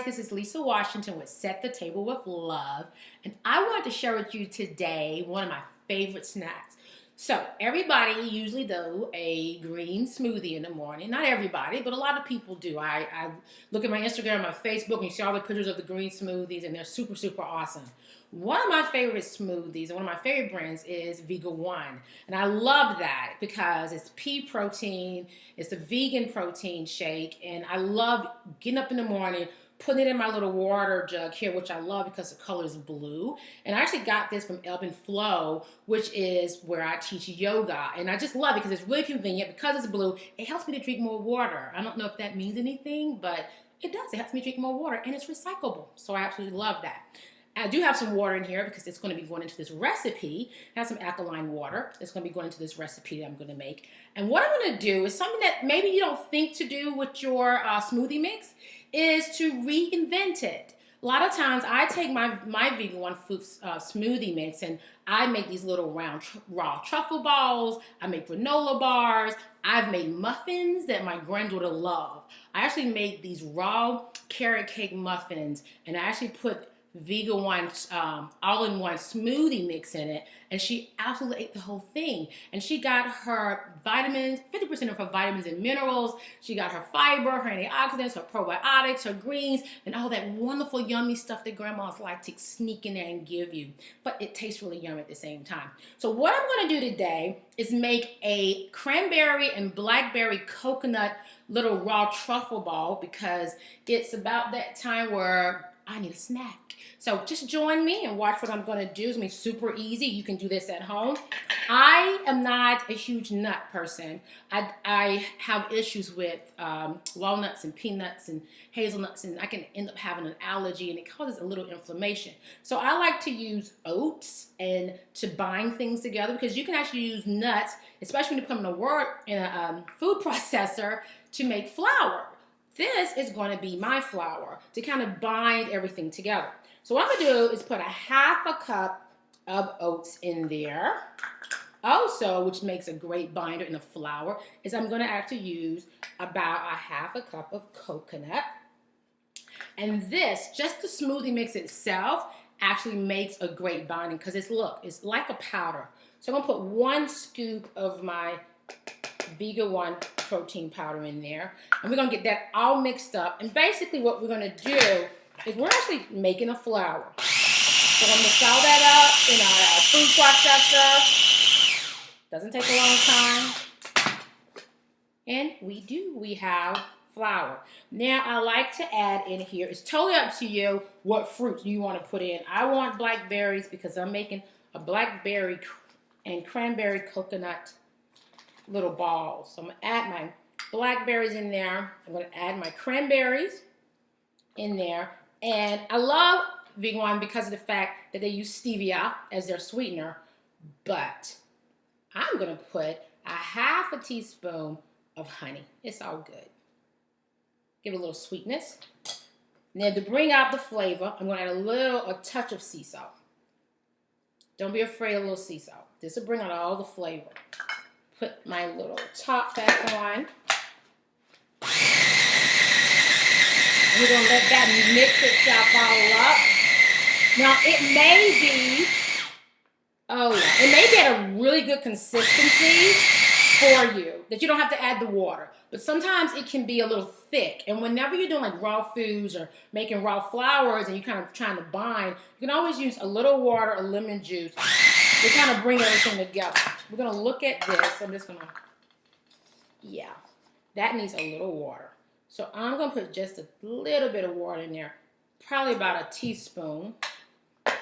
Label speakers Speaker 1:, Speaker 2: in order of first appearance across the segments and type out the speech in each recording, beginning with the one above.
Speaker 1: this is Lisa Washington with Set the Table with Love, and I wanted to share with you today one of my favorite snacks. So everybody usually do a green smoothie in the morning. Not everybody, but a lot of people do. I look at my Instagram, my Facebook, and you see all the pictures of the green smoothies, and they're super, super awesome. One of my favorite smoothies, and one of my favorite brands is Vega One. And I love that because it's pea protein, it's a vegan protein shake, and I love getting up in the morning, putting it in my little water jug here, which I love because the color is blue. And I actually got this from Ebb and Flow, which is where I teach yoga. And I just love it because it's really convenient. Because it's blue, it helps me to drink more water. I don't know if that means anything, but it does. It helps me drink more water, and it's recyclable. So I absolutely love that. I do have some water in here because it's going to be going into this recipe. I have some alkaline water that's going to be going into this recipe that I'm going to make. And what I'm going to do is something that maybe you don't think to do with your smoothie mix is to reinvent it. A lot of times I take my Vegan One food smoothie mix and I make these little round raw truffle balls. I make granola bars. I've made muffins that my granddaughter loved. I actually made these raw carrot cake muffins, and I actually put Vega One all-in-one smoothie mix in it, and she absolutely ate the whole thing. And she got her vitamins, 50% of her vitamins and minerals. She got her fiber, her antioxidants, her probiotics, her greens, and all that wonderful yummy stuff that grandmas like to sneak in there and give you. But it tastes really yummy at the same time. So what I'm going to do today is make a cranberry and blackberry coconut little raw truffle ball, because it's about that time where I need a snack. So just join me and watch what I'm going to do. It's going to be super easy. You can do this at home. I am not a huge nut person. I have issues with walnuts and peanuts and hazelnuts, and I can end up having an allergy, and it causes a little inflammation. So I like to use oats and to bind things together, because you can actually use nuts, especially when you put them in a food processor, to make flour. This is going to be my flour to kind of bind everything together. So what I'm going to do is put a half a cup of oats in there. Also, which makes a great binder in the flour, is I'm going to actually use about a half a cup of coconut. And this, just the smoothie mix itself, actually makes a great binding, because it's like a powder. So I'm going to put 1 scoop of my Vega One protein powder in there, and we're going to get that all mixed up. And basically what we're going to do is we're actually making a flour. So I'm going to sell that up in our food processor. Doesn't take a long time. And we have flour. Now I like to add in here, it's totally up to you what fruits you want to put in. I want blackberries because I'm making a blackberry and cranberry coconut little balls. So I'm going to add my blackberries in there. I'm going to add my cranberries in there. And I love Vega One because of the fact that they use stevia as their sweetener. But I'm going to put a half a teaspoon of honey. It's all good. Give it a little sweetness. And then to bring out the flavor, I'm going to add a touch of sea salt. Don't be afraid of a little sea salt. This will bring out all the flavor. Put my little top back on. We're going to let that mix itself all up. Now, it may be at a really good consistency for you, that you don't have to add the water. But sometimes it can be a little thick. And whenever you're doing like raw foods or making raw flours and you're kind of trying to bind, you can always use a little water or lemon juice to kind of bring everything together. We're going to look at this. I'm just going to, that needs a little water. So I'm going to put just a little bit of water in there, probably about a teaspoon. We're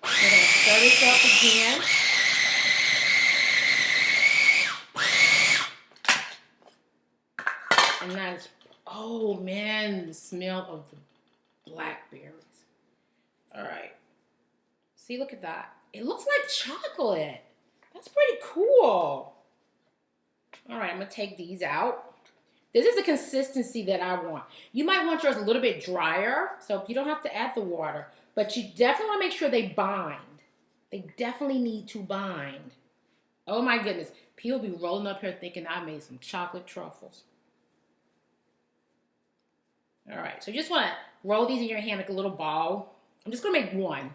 Speaker 1: going to stir this up again. And that's, oh man, the smell of the blackberries. All right. See, look at that. It looks like chocolate. That's pretty cool. All right, I'm going to take these out. This is the consistency that I want. You might want yours a little bit drier, so you don't have to add the water. But you definitely want to make sure they bind. They definitely need to bind. Oh my goodness. People be rolling up here thinking I made some chocolate truffles. All right, so you just want to roll these in your hand like a little ball. I'm just going to make one.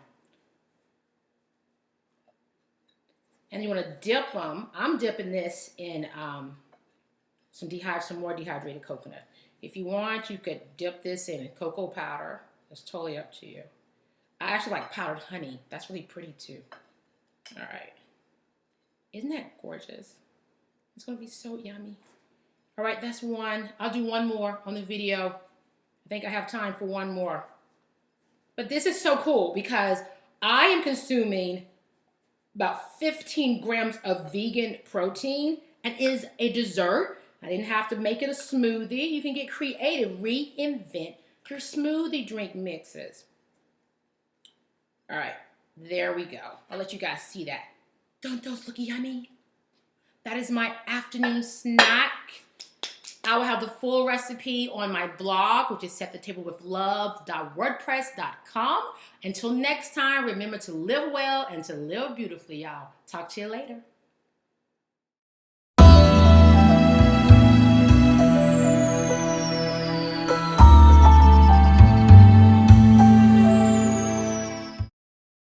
Speaker 1: And you want to dip them. I'm dipping this in some more dehydrated coconut. If you want, you could dip this in cocoa powder. It's totally up to you. I actually like powdered honey. That's really pretty too. All right. Isn't that gorgeous? It's going to be so yummy. All right, that's one. I'll do one more on the video. I think I have time for one more. But this is so cool because I am consuming about 15 grams of vegan protein and is a dessert. I didn't have to make it a smoothie. You can get creative, reinvent your smoothie drink mixes. All right, there we go. I'll let you guys see that. Don't those look yummy? That is my afternoon snack. I will have the full recipe on my blog, which is setthetablewithlove.wordpress.com. Until next time, remember to live well and to live beautifully, y'all. Talk to you later.